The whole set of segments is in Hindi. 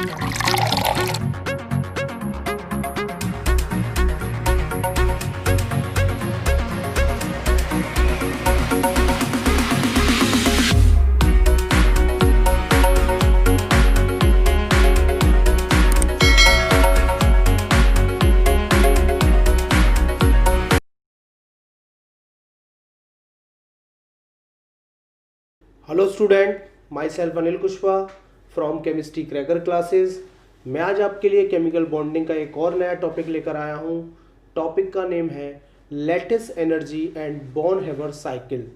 Hello student, myself Anil Kushwaha from Chemistry Cracker Classes. मैं आज आपके लिए केमिकल बॉन्डिंग का एक और नया टॉपिक लेकर आया हूँ। टॉपिक का नेम है lattice energy and Bon हेवर cycle.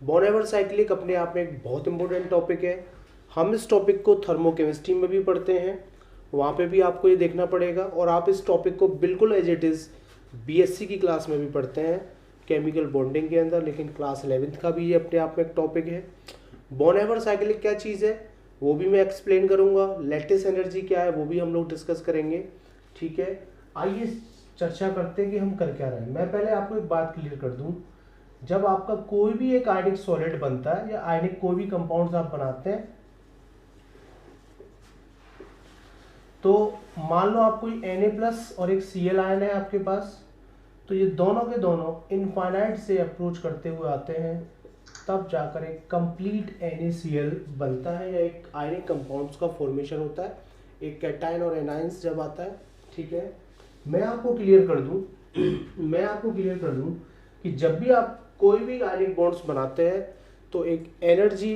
Bon हेवर cycle एक अपने आप में एक बहुत इंपॉर्टेंट टॉपिक है। हम इस टॉपिक को थर्मोकेमिस्ट्री में भी पढ़ते हैं, वहाँ पे भी आपको ये देखना पड़ेगा, और आप इस टॉपिक को बिल्कुल एज इट इज़ बीएससी की क्लास में भी पढ़ते हैं केमिकल बॉन्डिंग के अंदर, लेकिन क्लास 11th का भी ये अपने आप में एक टॉपिक है। बॉन हेवर साइकिल क्या चीज़ है वो भी मैं एक्सप्लेन करूंगा। लैटिस एनर्जी क्या है वो भी हम लोग डिस्कस करेंगे। ठीक है, आइए चर्चा करते हैं कि हम कर क्या रहे हैं। मैं पहले आपको एक बात क्लियर कर दूं, जब आपका कोई भी एक आयनिक सॉलिड बनता है या आयनिक कोई भी कंपाउंड्स आप बनाते हैं, तो मान लो आप कोई Na+ और एक Cl आयन है आपके पास, तो ये दोनों के दोनों इनफाइनाइट से अप्रोच करते हुए आते हैं, तब जाकर एक कंप्लीट NaCl बनता है या एक आयनिक कंपाउंड्स का फॉर्मेशन होता है, एक कैटायन और एनाइंस जब आता है। ठीक है, मैं आपको क्लियर कर दूं कि जब भी आप कोई भी आयनिक बॉन्ड्स बनाते हैं तो एक एनर्जी,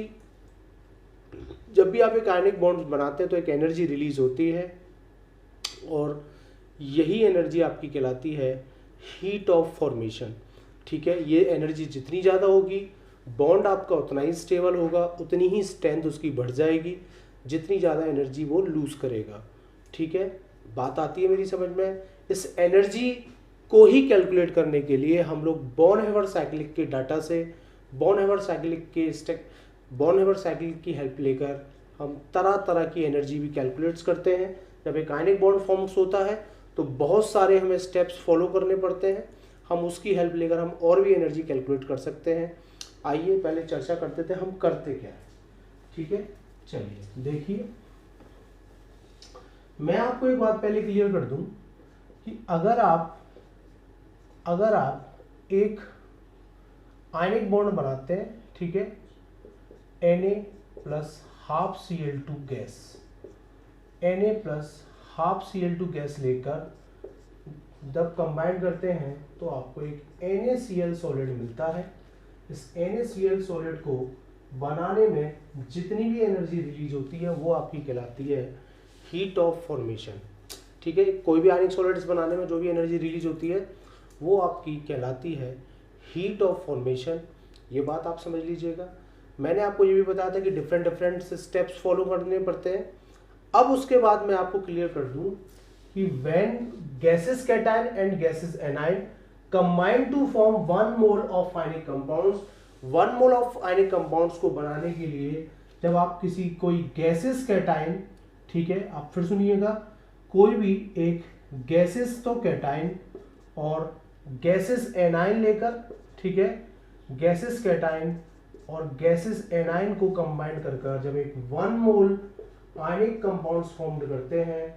एक एनर्जी रिलीज होती है, और यही एनर्जी आपकी कहलाती है हीट ऑफ फॉर्मेशन। ठीक है, ये एनर्जी जितनी ज़्यादा होगी बॉन्ड आपका उतना ही स्टेबल होगा, उतनी ही स्ट्रेंथ उसकी बढ़ जाएगी जितनी ज़्यादा एनर्जी वो लूज करेगा। ठीक है, बात आती है मेरी समझ में। इस एनर्जी को ही कैलकुलेट करने के लिए हम लोग बॉन हेवर साइक्लिक के डाटा से, बॉन हेवर साइकिल की हेल्प लेकर हम तरह तरह की एनर्जी भी कैलकुलेट्स करते हैं। जब एक आयनिक बॉन्ड फॉर्म्स होता है तो बहुत सारे हमें स्टेप्स फॉलो करने पड़ते हैं, हम उसकी हेल्प लेकर हम और भी एनर्जी कैलकुलेट कर सकते हैं। आइए पहले चर्चा करते थे हम करते क्या है। ठीक है, चलिए देखिए, मैं आपको एक बात पहले क्लियर कर दूं कि अगर आप एक आयनिक बॉन्ड बनाते हैं, ठीक है, Na+12Cl2 गैस, Na+12Cl2 गैस लेकर जब कंबाइन करते हैं तो आपको एक NaCl सॉलिड मिलता है। इस NaCl सॉलिड को बनाने में जितनी भी एनर्जी रिलीज होती है वो आपकी कहलाती है हीट ऑफ फॉर्मेशन। ठीक है, कोई भी आयनिक सॉलिड्स बनाने में जो भी एनर्जी रिलीज होती है वो आपकी कहलाती है हीट ऑफ फॉर्मेशन। ये बात आप समझ लीजिएगा। मैंने आपको ये भी बताया था कि डिफरेंट स्टेप्स फॉलो करने पड़ते हैं। अब उसके बाद मैं आपको क्लियर कर दूं कि when gases cation and gases A9 combine to form 1 mole of ionic compounds, 1 mole of ionic compounds को बनाने के लिए जब आप कोई गैसेस कैटायन, ठीक है, आप फिर सुनिएगा, कोई भी एक गैसेस तो कैटायन और गैसेस एनाइन लेकर, ठीक है, गैसेस कैटायन और गैसेस एनाइन को कंबाइन कर जब एक 1 मोल आयनिक कंपाउंड्स फॉर्म करते हैं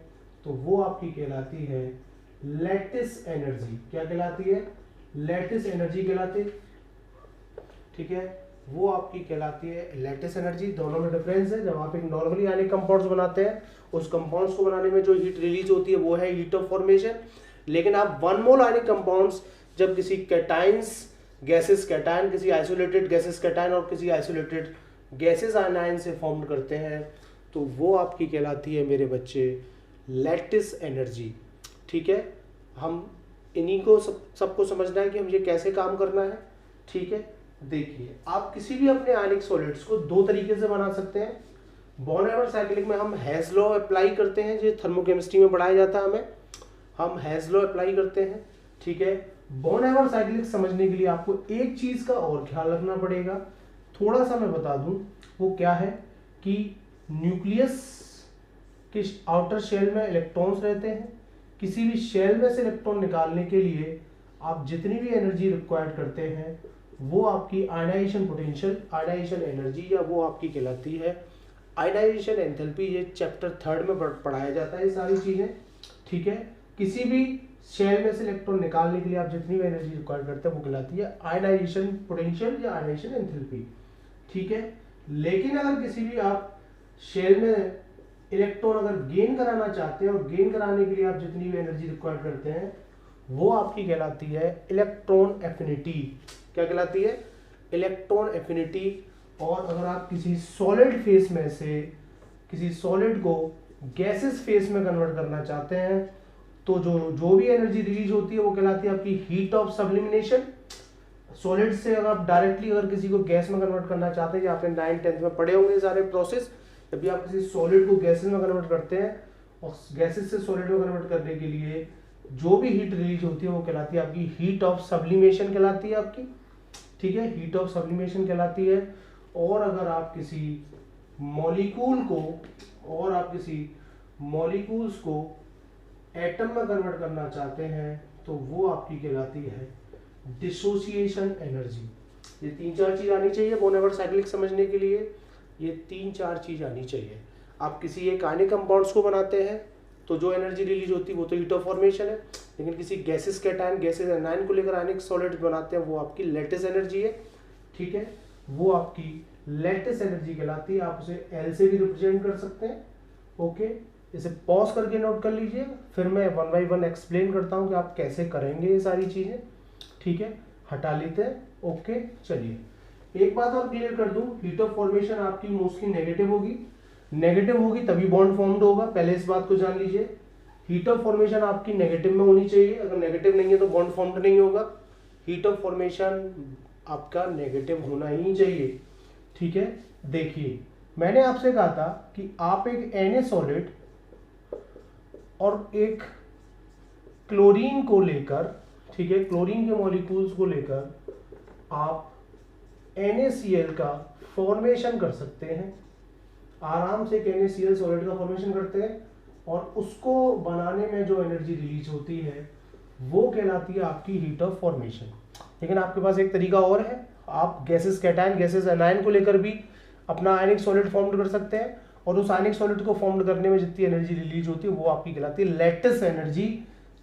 तो वो आपकी कहलाती है लैटिस एनर्जी। क्या कहलाती है? लैटिस एनर्जी कहलाती है। ठीक है, वो आपकी कहलाती है लैटिस एनर्जी। दोनों में डिफरेंस है। जब आप एक नॉर्मली आयनिक कंपाउंड्स बनाते हैं, उस कंपाउंड्स को बनाने में जो हीट रिलीज होती है वो है हीट ऑफ फॉर्मेशन। लेकिन आप 1 मोल आयनिक कंपाउंड्स जब किसी कैटाइंस गैसेस कैटायन, किसी आइसोलेटेड गैसेस कैटायन और किसी आइसोलेटेड गैसेस आयनाइन से फॉर्म करते हैं तो वो आपकी कहलाती है मेरे बच्चे लैटिस एनर्जी। ठीक है, हम इन्हीं को सबको समझना है कि हम ये कैसे काम करना है। ठीक है, देखिए, आप किसी भी अपने आयनिक सॉलिड्स को 2 तरीके से बना सकते हैं। बॉन हेवर साइक्लिक में हम हेज लॉ अप्लाई करते हैं, जो थर्मोकेमिस्ट्री में पढ़ाया जाता है हम हेज लॉ अप्लाई करते हैं। ठीक है, बॉन हेवर साइक्लिक समझने के लिए आपको एक चीज का और ख्याल रखना पड़ेगा, थोड़ा सा मैं बता दूं, वो क्या है कि न्यूक्लियस के आउटर शेल में इलेक्ट्रॉन्स रहते हैं। किसी भी शेल में से इलेक्ट्रॉन निकालने के लिए आप जितनी भी एनर्जी रिक्वायर्ड करते हैं वो आपकी आयनाइजेशन पोटेंशियल, आयनाइजेशन एनर्जी, या वो आपकी कहलाती है आयनाइजेशन एंथैल्पी ये चैप्टर 3 में पढ़ाया जाता है ये सारी चीज़ें, ठीक है। किसी भी शेल में से इलेक्ट्रॉन निकालने के लिए आप जितनी भी एनर्जी रिक्वायर करते हैं वो कहलाती है आयनाइजेशन पोटेंशियल या आयनाइजेशन एंथैल्पी, ठीक है। लेकिन अगर किसी भी आप शेल में इलेक्ट्रॉन अगर गेन कराना चाहते हैं और गेन कराने के लिए आप जितनी भी एनर्जी रिक्वायर करते हैं वो आपकी कहलाती है इलेक्ट्रॉन एफिनिटी। क्या कहलाती है? Electron affinity. और अगर आप किसी सॉलिड फेस में से किसी सॉलिड को गैसेस फेस में कन्वर्ट करना चाहते हैं तो जो भी एनर्जी रिलीज होती है वो कहलाती है आपकी हीट ऑफ सब्लिमिनेशन। सॉलिड से अगर आप डायरेक्टली अगर किसी को गैस में कन्वर्ट करना चाहते हैं, आपने 9th-10th में पढ़े होंगे सारे प्रोसेस, जब भी आप किसी सॉलिड को गैसेस में कन्वर्ट करते हैं और गैसेस से सॉलिड में कन्वर्ट करने के लिए जो भी हीट रिलीज होती है वो कहलाती है आपकी हीट ऑफ सब्लिमेशन कहलाती है आपकी, ठीक है, हीट ऑफ सब्लिमेशन कहलाती है। और अगर आप किसी मॉलिक्यूल्स को एटम में कन्वर्ट करना चाहते हैं तो वो आपकी कहलाती है डिसोसिएशन एनर्जी। ये 3-4 चीज आनी चाहिए बोन एवर साइक्लिक समझने के लिए, ये 3-4 चीज आनी चाहिए। आप किसी एक आयनिक कंपाउंड्स को बनाते हैं तो जो एनर्जी रिलीज होती है वो तो हीट ऑफ फॉर्मेशन है, लेकिन किसी गैसेस कैटायन गैसेस एनायन को लेकर आयनिक सॉलिड बनाते हैं वो आपकी लैटिस एनर्जी है, ठीक है, वो आपकी लैटिस एनर्जी कहलाती है। आप उसे एल से भी रिप्रेजेंट कर सकते हैं, ओके। इसे पॉज करके नोट कर लीजिए, फिर मैं 1 by 1 एक्सप्लेन करता हूँ कि आप कैसे करेंगे ये सारी चीजें, ठीक है। हटा लेते हैं, ओके। चलिए एक बात और क्लियर कर दूं, हीट ऑफ फॉर्मेशन आपकी मोस्टली नेगेटिव होगी तभी बॉन्ड फॉर्म्ड होगा, पहले इस बात को जान लीजिए। हीट ऑफ फॉर्मेशन आपकी नेगेटिव में होनी चाहिए, अगर नेगेटिव नहीं है तो बॉन्ड फॉर्म्ड नहीं होगा। हीट ऑफ फॉर्मेशन आपका नेगेटिव होना ही चाहिए, ठीक है। देखिए मैंने आपसे कहा था कि आप एक Na सॉलिड और एक क्लोरीन को लेकर, ठीक है, क्लोरीन के मॉलिक्यूल्स को लेकर आप NaCl का फॉर्मेशन कर सकते हैं, आराम से एक NaCl सॉलिड का फॉर्मेशन करते हैं और उसको बनाने में जो एनर्जी रिलीज होती है वो कहलाती है आपकी हीट ऑफ फॉर्मेशन। लेकिन आपके पास एक तरीका और है, आप गैसेस कैटायन गैसेस एनायन को लेकर भी अपना आयनिक सॉलिड फॉर्म कर सकते हैं और उस आयनिक सॉलिड को फॉर्म करने में जितनी एनर्जी रिलीज होती है वो आपकी कहलाती है लैटिस एनर्जी,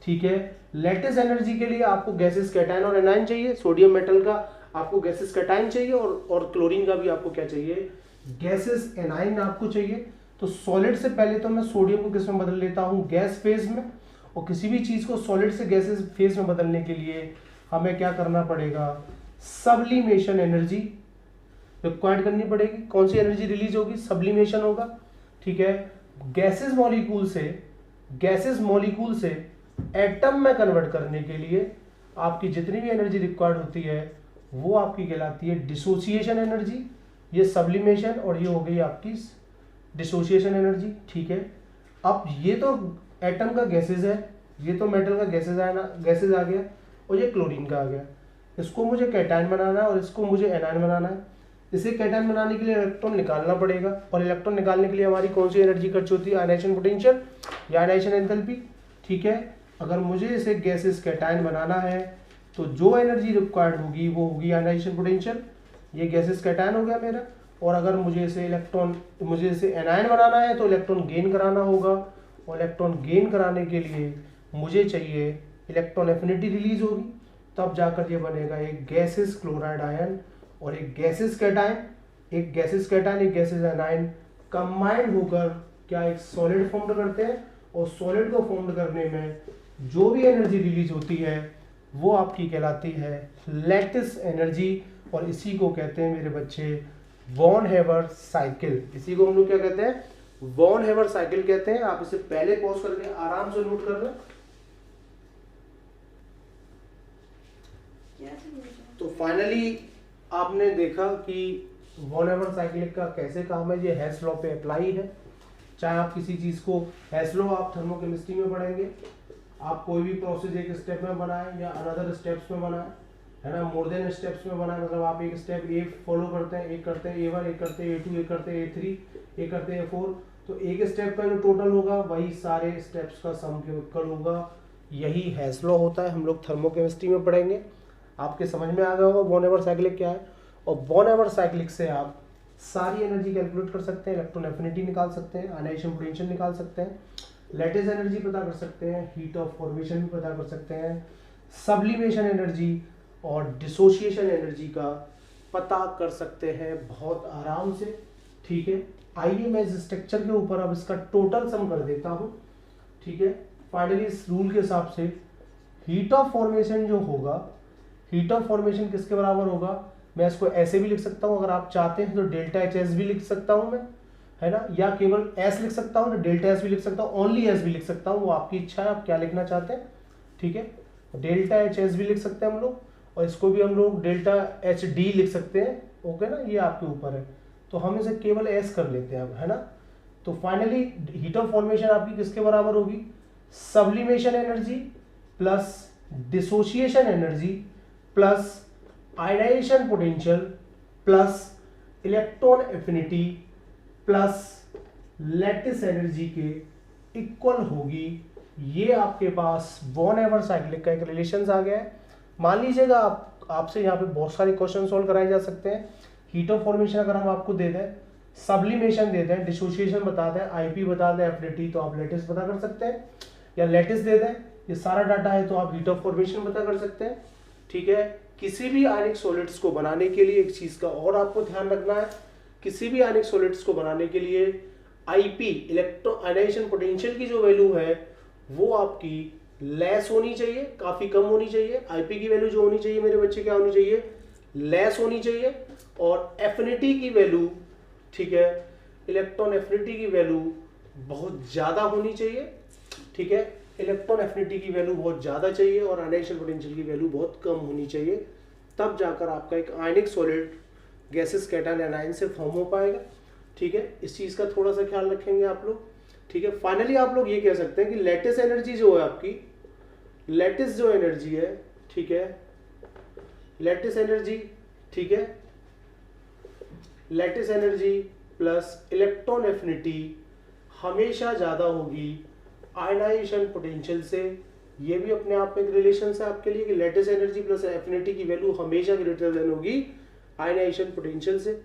ठीक है। लैटिस एनर्जी के लिए आपको गैसेस कैटायन और एनायन चाहिए, सोडियम मेटल का आपको गैसेस कैटायन चाहिए और क्लोरीन का भी आपको क्या चाहिए, गैसेस एनायन आपको चाहिए। तो सॉलिड से पहले तो मैं सोडियम को किस में बदल लेता हूँ, गैस फेज में, और किसी भी चीज को सॉलिड से गैसेस फेज में बदलने के लिए हमें क्या करना पड़ेगा, सब्लिमेशन एनर्जी रिक्वायर्ड करनी पड़ेगी। कौन सी एनर्जी रिलीज होगी, सब्लिमेशन होगा, ठीक है। गैसेस मॉलिक्यूल से एटम में कन्वर्ट करने के लिए आपकी जितनी भी एनर्जी रिक्वायर्ड होती है वो आपकी कहलाती है डिसोसिएशन एनर्जी। ये सब्लिमेशन और ये हो गई आपकी डिसोसिएशन एनर्जी, ठीक है। अब ये तो एटम का गैसेज है, ये तो मेटल का गैसेज आ गया और ये क्लोरीन का आ गया। इसको मुझे कैटायन बनाना है और इसको मुझे एनायन बनाना है। इसे कैटायन बनाने के लिए इलेक्ट्रॉन निकालना पड़ेगा और इलेक्ट्रॉन निकालने के लिए हमारी कौन सी एनर्जी खर्च होती है, आयनाइजेशन पोटेंशियल या आयनाइजेशन एंथैल्पी, ठीक है। अगर मुझे इसे गैसेस कैटायन बनाना है तो जो एनर्जी रिक्वायर्ड होगी वो होगी आयनाइजेशन पोटेंशियल, ये गैसेस कैटायन हो गया मेरा। और अगर मुझे इसे एनायन बनाना है तो इलेक्ट्रॉन गेन कराना होगा और इलेक्ट्रॉन गेन कराने के लिए मुझे चाहिए इलेक्ट्रॉन एफिनिटी रिलीज होगी, तब जाकर ये बनेगा एक गैसेस क्लोराइड आयन और एक गैसेस कैटायन, एक गैसेस एनायन कंबाइंड होकर क्या एक सॉलिड फॉर्म करते हैं और सॉलिड को फॉर्म करने में जो भी एनर्जी रिलीज होती है वो आपकी कहलाती है लैटिस एनर्जी। और इसी को कहते हैं मेरे बच्चे वॉन हेवर साइकिल। इसी को हम लोग क्या कहते हैं, वॉन हेवर साइकिल कहते हैं। आप इसे पहले पॉज करके आराम से नोट कर लें। तो फाइनली आपने देखा कि वॉन हेवर साइकिल का कैसे काम है, ये हेस लॉ पे अप्लाई है। चाहे आप किसी चीज को, हेस लॉ आप थर्मोकेमिस्ट्री में पढ़ेंगे, आप कोई भी प्रोसेस एक स्टेप में बनाएं या अनदर स्टेप्स में बनाएं, है ना, मोर देन स्टेप्स में बनाएं। मतलब आप एक स्टेप ए फॉलो करते हैं, एक करते हैं A1, एक करते हैं A2, एक करते हैं A3, एक करते हैं A4, तो एक स्टेप का जो टोटल होगा वही सारे स्टेप्स का सम के इक्वल होगा। यही हेस लॉ होता है, हम लोग थर्मोकेमिस्ट्री में पढ़ेंगे। आपके समझ में आ गया होगा वॉन हेवर साइक्लिक क्या है। और वॉन हेवर साइक्लिक से आप सारी एनर्जी कैलकुलेट कर सकते हैं, इलेक्ट्रॉन एफिनिटी निकाल सकते हैं, आयनाइजेशन पोटेंशियल निकाल सकते हैं, लैटिस एनर्जी पता कर सकते हैं, हीट ऑफ फॉर्मेशन भी पता कर सकते हैं, सब्लिमेशन एनर्जी और डिसोसिएशन एनर्जी का पता कर सकते हैं बहुत आराम से। ठीक है, आइए मैं इस स्ट्रक्चर के ऊपर अब इसका टोटल सम कर देता हूँ। ठीक है, फाइनली इस रूल के हिसाब से हीट ऑफ फॉर्मेशन जो होगा, हीट ऑफ फॉर्मेशन किसके बराबर होगा, मैं इसको ऐसे भी लिख सकता हूँ, अगर आप चाहते हैं तो डेल्टा एच एस भी लिख सकता हूँ मैं, है ना, या केवल एस लिख सकता हूँ, तो डेल्टा एस भी लिख सकता हूँ, ओनली एस भी लिख सकता हूँ, वो आपकी इच्छा है आप क्या लिखना चाहते हैं। ठीक है, डेल्टा एच एस भी लिख सकते हैं हम लोग, और इसको भी हम लोग डेल्टा एच डी लिख सकते हैं। ओके ना, ये आपके ऊपर है, तो हम इसे केवल एस कर लेते हैं अब, है ना। तो फाइनली हीट ऑफ फॉर्मेशन आपकी किसके बराबर होगी, sublimation energy plus dissociation energy plus ionization potential plus electron affinity plus lattice energy के इक्वल होगी। ये आपके पास बॉन एवर साइक्लिक का एक रिलेशन आ गया है। मान लीजिएगा आपसे यहाँ पे बहुत सारे क्वेश्चन सॉल्व कराए जा सकते हैं। हीट ऑफ फॉर्मेशन अगर हम आपको दे दें, सब्लिमेशन दे दें, डिसोसिएशन बता दें, आईपी बता दें, एफिनिटी, तो आप लैटिस पता कर सकते हैं, या लैटिस दे दें, ये सारा डाटा है तो आप हीट ऑफ फॉर्मेशन पता कर सकते हैं। ठीक है, किसी भी आयनिक सॉलिड्स को बनाने के लिए एक चीज का और आपको ध्यान रखना है, किसी भी आयनिक सॉलिड्स को बनाने के लिए आईपी, इलेक्ट्रो आयनाइजेशन पोटेंशियल की जो वैल्यू है वो आपकी लेस होनी चाहिए, काफी कम होनी चाहिए। आईपी की वैल्यू जो होनी चाहिए मेरे बच्चे क्या होनी चाहिए, लेस होनी चाहिए। और एफिनिटी की वैल्यू, ठीक है, इलेक्ट्रॉन एफिनिटी की वैल्यू बहुत ज्यादा होनी चाहिए। ठीक है, इलेक्ट्रॉन एफिनिटी की वैल्यू बहुत ज्यादा चाहिए और आयनाइजेशन पोटेंशियल की वैल्यू बहुत कम होनी चाहिए, तब जाकर आपका एक आयनिक सॉलिड गैसेस, कैटायन, एनायन से फॉर्म हो पाएगा। ठीक है, इस चीज का थोड़ा सा ख्याल रखेंगे आप लोग। ठीक है, फाइनली आप लोग ये कह सकते हैं कि लैटिस एनर्जी जो है आपकी, लैटिस जो एनर्जी है, ठीक है, लैटिस एनर्जी, ठीक है, lattice energy plus electron affinity हमेशा ज्यादा होगी आयनाइजेशन पोटेंशियल से। ये भी अपने आप में एक रिलेशन है आपके लिए कि लैटिस एनर्जी प्लस एफिनिटी की वैल्यू हमेशा ग्रेटर देन होगी आयनाइजेशन पोटेंशियल से।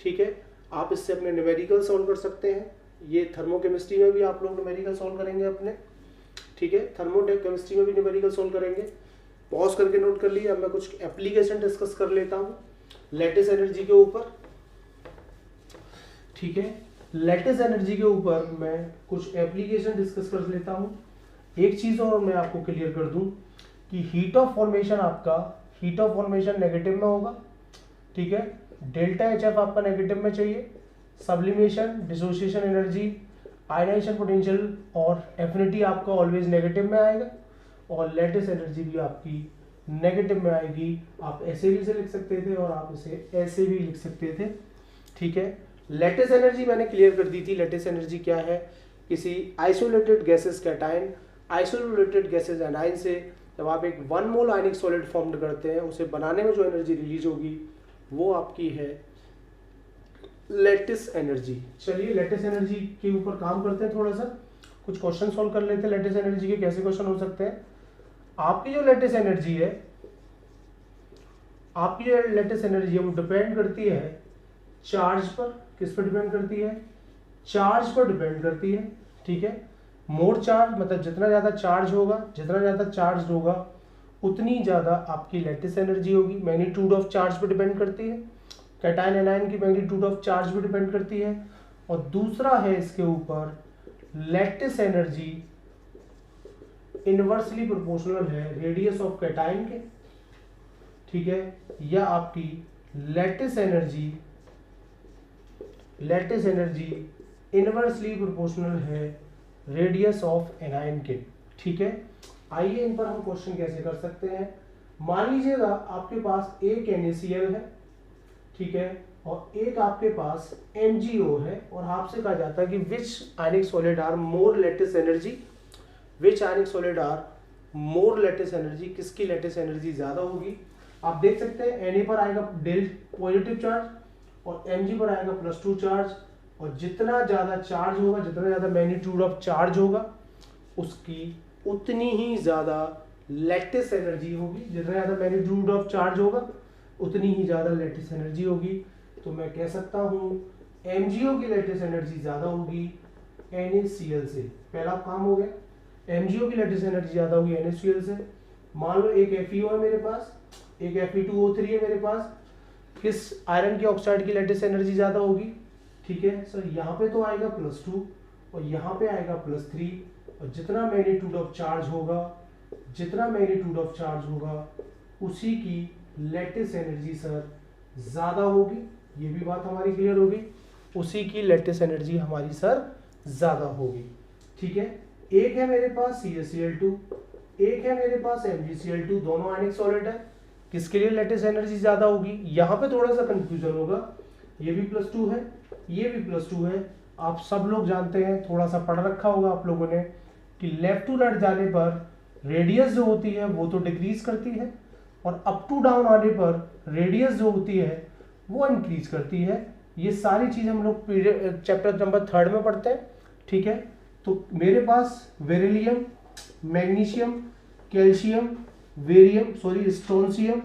ठीक है, आप इससे अपने न्यूमेरिकल सॉल्व कर सकते हैं। ये थर्मोकेमिस्ट्री में भी आप लोग न्यूमेरिकल सॉल्व करेंगे अपने। ठीक है, थर्मोकेमिस्ट्री में भी न्यूमेरिकल सॉल्व करेंगे। पॉज करके नोट कर लिए। अब मैं कुछ एप्लीकेशन डिस्कस कर लेता हूँ लैटिस एनर्जी के ऊपर। ठीक है, लैटिस एनर्जी के ऊपर मैं कुछ एप्लीकेशन डिस्कस कर लेता हूँ। एक चीज और मैं आपको क्लियर कर दूं कि हीट ऑफ फॉर्मेशन आपका, हीट ऑफ फॉर्मेशन नेगेटिव में होगा। ठीक है, डेल्टा एच एफ आपका नेगेटिव में चाहिए, sublimation, dissociation energy, ionization potential और एफिनिटी आपका ऑलवेज नेगेटिव में आएगा, और लैटिस एनर्जी भी आपकी नेगेटिव में आएगी। आप ऐसे भी इसे लिख सकते थे और आप इसे ऐसे भी लिख सकते थे। ठीक है, लैटिस एनर्जी मैंने क्लियर कर दी थी। लैटिस एनर्जी क्या है, किसी isolated gases cation, isolated gases anion से जब आप एक 1 मोल आयनिक सॉलिड फॉर्म करते हैं, उसे बनाने में जो एनर्जी रिलीज होगी वो आपकी है लैटिस एनर्जी। चलिए लैटिस एनर्जी के ऊपर काम करते हैं, थोड़ा सा कुछ क्वेश्चन सॉल्व कर लेते हैं। लैटिस एनर्जी के कैसे क्वेश्चन हो सकते हैं। आपकी जो लैटिस एनर्जी है, आपकी जो लैटिस एनर्जी है वो डिपेंड करती है चार्ज पर। किस पर डिपेंड करती है, चार्ज पर डिपेंड करती है। ठीक है, मोर चार्ज मतलब जितना ज्यादा चार्ज होगा, जितना ज्यादा चार्ज होगा उतनी ज्यादा आपकी लैटिस एनर्जी होगी। मैग्नीट्यूड ऑफ चार्ज पर डिपेंड करती है। कैटायन एनायन की मैग्नीट्यूड ऑफ चार्ज पर डिपेंड करती है। और दूसरा है इसके ऊपर लैटिस एनर्जी इनवर्सली प्रोपोर्शनल है रेडियस ऑफ कैटायन के। ठीक है, या आपकी लैटिस एनर्जी इनवर्सली प्रोपोर्शनल है रेडियस ऑफ एनायन के। ठीक है, आइए इन पर हम क्वेश्चन कैसे कर सकते हैं। मान लीजिएगा आपके पास एक NaCl है, ठीक है, और एक आपके पास MgO है, और आपसे कहा जाता है कि which ionic solid are more lattice energy, which ionic solid are more lattice energy, किसकी लैटिस एनर्जी ज्यादा होगी। आप देख सकते हैं Na पर आएगा डेल पॉजिटिव चार्ज और Mg पर आएगा +2 चार्ज, और जितना ज्यादा चार्ज होगा, जितना ज्यादा मैग्नीट्यूड ऑफ चार्ज होगा, उसकी उतनी ही ज्यादा लैटिस एनर्जी होगी। जितना ज्यादा मैग्नीट्यूड ऑफ चार्ज होगा उतनी ही ज्यादा लैटिस एनर्जी होगी। तो मैं कह सकता हूं MgO की लेटेस्ट एनर्जी ज्यादा होगी NaCl से। पहला काम हो गया, MgO की लेटेस्ट एनर्जी ज्यादा होगी NaCl से। मान लो एक FeO है मेरे पास, एक Fe2O3 है मेरे पास, किस आयरन के ऑक्साइड की लेटेस्ट एनर्जी ज्यादा होगी? ठीक है सर, यहाँ पे तो आएगा +2 और यहाँ पे आएगा +3, और जितना मैग्नीट्यूड ऑफ चार्ज होगा, जितना मैग्नीट्यूड ऑफ चार्ज होगा उसी की लेटेस्ट एनर्जी सर ज्यादा होगी। ये भी बात हमारी क्लियर होगी, उसी की लेटेस्ट एनर्जी हमारी सर ज्यादा होगी। ठीक है, एक है मेरे पास CaCl2, एक है मेरे पास MgCl2, दोनों आयनिक सॉलिड है। किसके लिए लेटेस्ट एनर्जी ज्यादा होगी? यहाँ पे थोड़ा सा कंफ्यूजन होगा, ये भी +2 है, ये भी +2 है। आप सब लोग जानते हैं, थोड़ा सा पढ़ रखा होगा आप लोगों ने, कि लेफ्ट टू राइट जाने पर रेडियस जो होती है वो तो डिक्रीज करती है, और अप टू डाउन आने पर रेडियस जो होती है वो इंक्रीज करती है। ये सारी चीज हम लोग चैप्टर नंबर 3 में पढ़ते हैं। ठीक है, तो मेरे पास बेरिलियम, मैग्नीशियम, कैल्शियम, स्ट्रोंशियम,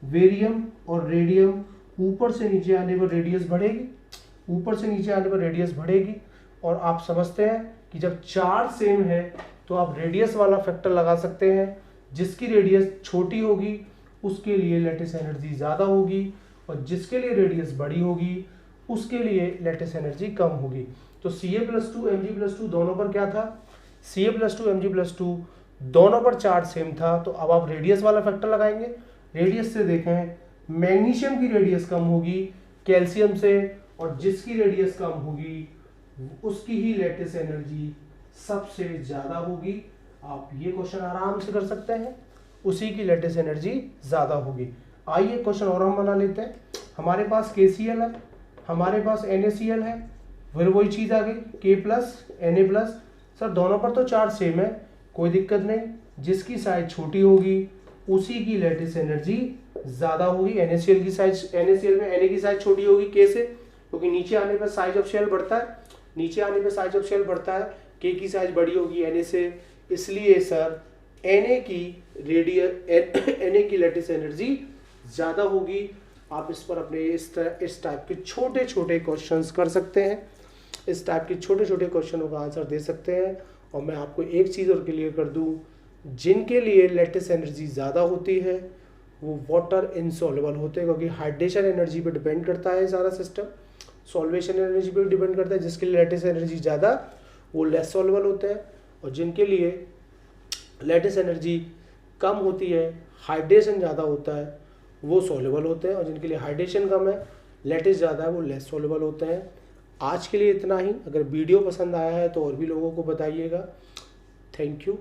वेरियम और रेडियम, ऊपर से नीचे आने पर रेडियस बढ़ेगी, ऊपर से नीचे आने पर रेडियस बढ़ेगी। और आप समझते हैं कि जब चार्ज सेम है तो आप रेडियस वाला फैक्टर लगा सकते हैं, जिसकी रेडियस छोटी होगी उसके लिए लेटेस्ट एनर्जी ज़्यादा होगी, और जिसके लिए रेडियस बड़ी होगी उसके लिए लेटेस्ट एनर्जी कम होगी। तो Ca+2 Mg+2 दोनों पर क्या था? Ca+2 Mg+2 दोनों पर चार्ज सेम था, तो अब आप रेडियस वाला फैक्टर लगाएंगे। रेडियस से देखें, मैग्नीशियम की रेडियस कम होगी कैल्शियम से, और जिसकी रेडियस कम होगी उसकी ही लेटेस्ट एनर्जी सबसे ज्यादा होगी। आप ये क्वेश्चन आराम से कर सकते हैं, उसी की लेटेस्ट एनर्जी ज्यादा होगी। आइए क्वेश्चन और हम बना लेते हैं। हमारे पास KCl है, हमारे पास NaCl है, फिर वही चीज आ गई K+, Na+। सर दोनों पर तो चार्ज सेम है, कोई दिक्कत नहीं, जिसकी साइज छोटी होगी उसी की लेटेस्ट एनर्जी ज्यादा होगी। NaCl की साइज, NaCl में Na की साइज छोटी होगी K से, क्योंकि नीचे आने पर साइज ऑफ शेल बढ़ता है, नीचे आने पर साइज ऑफ शेल बढ़ता है, K की साइज बड़ी होगी Na से, इसलिए सर Na की लेटेस्ट एनर्जी ज्यादा होगी। आप इस पर अपने इस टाइप के छोटे छोटे क्वेश्चंस कर सकते हैं, इस टाइप के छोटे छोटे क्वेश्चनों का आंसर दे सकते हैं। और मैं आपको एक चीज़ और क्लियर कर दूं, जिनके लिए लेटेस्ट एनर्जी ज़्यादा होती है वो वाटर इनसॉल्युबल होते हैं, क्योंकि हाइड्रेशन एनर्जी पे डिपेंड करता है सारा सिस्टम, सॉल्वेशन एनर्जी पे डिपेंड करता है। जिसके लिए लेटेस्ट एनर्जी ज़्यादा वो लेस सॉल्युबल होते हैं, और जिनके लिए लेटेस्ट एनर्जी कम होती है, हाइड्रेशन ज़्यादा होता है, वो सॉल्युबल होते हैं, और जिनके लिए हाइड्रेशन कम है, लेटेस्ट ज़्यादा है, वो लेस सॉल्युबल होते हैं। आज के लिए इतना ही। अगर वीडियो पसंद आया है तो और भी लोगों को बताइएगा। Thank you.